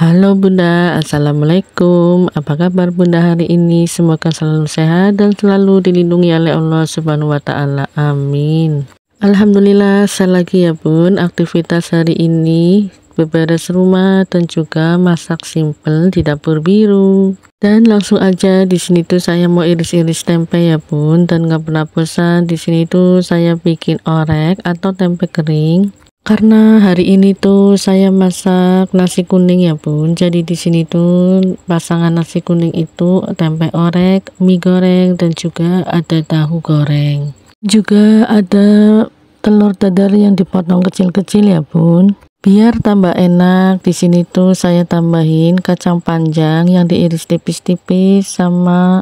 Halo Bunda, Assalamualaikum. Apa kabar Bunda hari ini? Semoga selalu sehat dan selalu dilindungi oleh Allah Subhanahu wa Ta'ala. Amin. Alhamdulillah, selagi ya Bun, aktivitas hari ini beberes rumah dan juga masak simpel di dapur biru. Dan langsung aja di sini tuh saya mau iris-iris tempe ya Bun, dan nggak pernah bosan. Di sini tuh saya bikin orek atau tempe kering. Karena hari ini tuh saya masak nasi kuning ya Bun. Jadi di sini tuh pasangan nasi kuning itu tempe orek, mie goreng dan juga ada tahu goreng. Juga ada telur dadar yang dipotong kecil-kecil ya Bun. Biar tambah enak, di sini tuh saya tambahin kacang panjang yang diiris tipis-tipis sama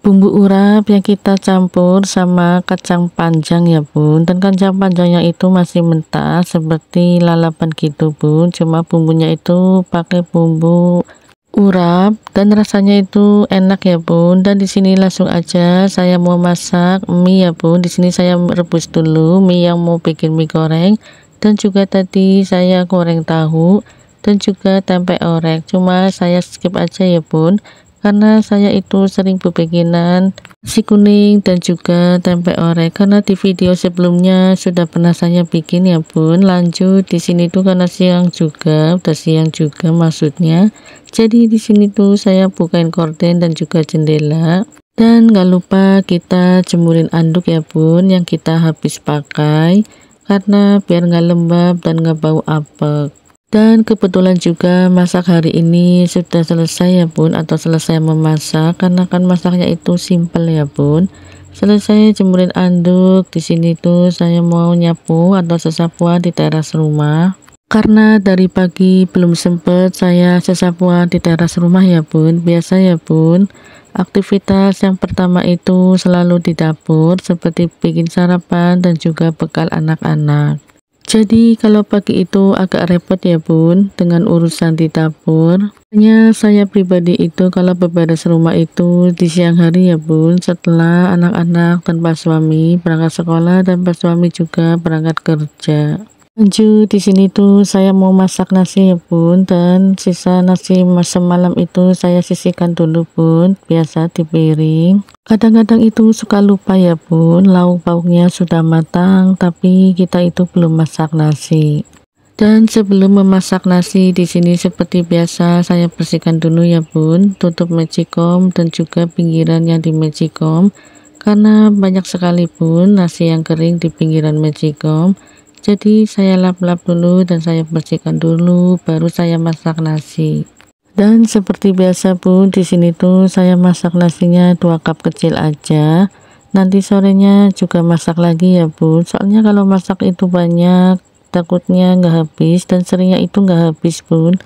bumbu urap yang kita campur sama kacang panjang ya Bun. Dan kacang panjangnya itu masih mentah seperti lalapan gitu Bun, cuma bumbunya itu pakai bumbu urap dan rasanya itu enak ya Bun. Dan di sini langsung aja saya mau masak mie ya Bun. Di sini saya rebus dulu mie yang mau bikin mie goreng, dan juga tadi saya goreng tahu dan juga tempe orek, cuma saya skip aja ya Bun karena saya itu sering bikinan nasi kuning dan juga tempe orek, karena di video sebelumnya sudah pernah saya bikin ya Bun. Lanjut di sini tuh karena siang juga, udah siang juga maksudnya, jadi di sini tuh saya bukain gorden dan juga jendela. Dan gak lupa kita jemurin anduk ya Bun yang kita habis pakai, karena biar nggak lembab dan nggak bau apek. Dan kebetulan juga masak hari ini sudah selesai ya Bun, atau selesai memasak karena kan masaknya itu simple ya Bun. Selesai jemurin anduk, di sini tuh saya mau nyapu atau sesapuan di teras rumah. Karena dari pagi belum sempet saya sesapuan di teras rumah ya Bun. Biasa ya Bun, aktivitas yang pertama itu selalu di dapur seperti bikin sarapan dan juga bekal anak-anak. Jadi kalau pagi itu agak repot ya Bun dengan urusan di dapur. Hanya saya pribadi itu kalau beberes rumah itu di siang hari ya Bun, setelah anak-anak dan pas suami berangkat sekolah dan pas suami juga berangkat kerja. Lanjut di sini tuh saya mau masak nasi ya Bun, dan sisa nasi semalam itu saya sisihkan dulu Bun, biasa di piring. Kadang-kadang itu suka lupa ya Bun, lauk pauknya sudah matang tapi kita itu belum masak nasi. Dan sebelum memasak nasi di sini seperti biasa saya bersihkan dulu ya Bun, tutup magicom dan juga pinggiran yang di magicom, karena banyak sekali Bun nasi yang kering di pinggiran magicom. Jadi saya lap-lap dulu dan saya bersihkan dulu baru saya masak nasi. Dan seperti biasa Bun, di sini tuh saya masak nasinya 2 cup kecil aja. Nanti sorenya juga masak lagi ya Bun. Soalnya kalau masak itu banyak takutnya nggak habis, dan seringnya itu nggak habis Bun.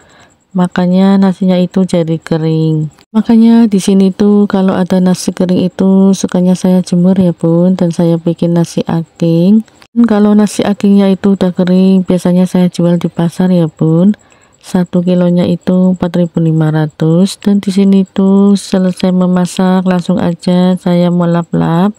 Makanya nasinya itu jadi kering. Makanya di sini tuh kalau ada nasi kering itu sukanya saya jemur ya Bun, dan saya bikin nasi aking. Kalau nasi akingnya itu udah kering, biasanya saya jual di pasar ya Bun. 1 kilonya itu 4.500. Dan di sini tuh selesai memasak langsung aja saya mau lap-lap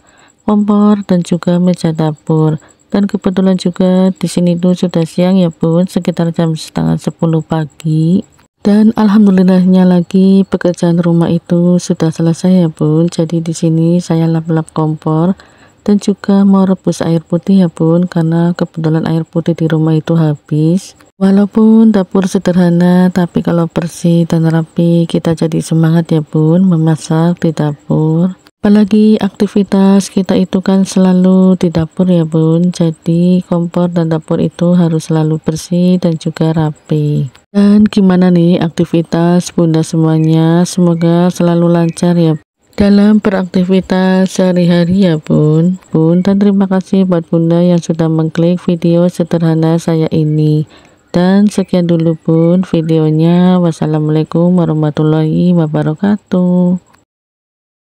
kompor dan juga meja dapur. Dan kebetulan juga di sini tuh sudah siang ya Bun, sekitar jam setengah 10 pagi. Dan alhamdulillahnya lagi pekerjaan rumah itu sudah selesai ya Bun. Jadi di sini saya lap-lap kompor dan juga mau rebus air putih ya Bun, karena kebetulan air putih di rumah itu habis. Walaupun dapur sederhana, tapi kalau bersih dan rapi kita jadi semangat ya Bun memasak di dapur. Apalagi aktivitas kita itu kan selalu di dapur ya Bun, jadi kompor dan dapur itu harus selalu bersih dan juga rapi. Dan gimana nih aktivitas Bunda semuanya, semoga selalu lancar ya dalam beraktivitas sehari-hari ya Bun. Dan terima kasih buat Bunda yang sudah mengklik video sederhana saya ini. Dan sekian dulu Bun videonya. Wassalamualaikum warahmatullahi wabarakatuh.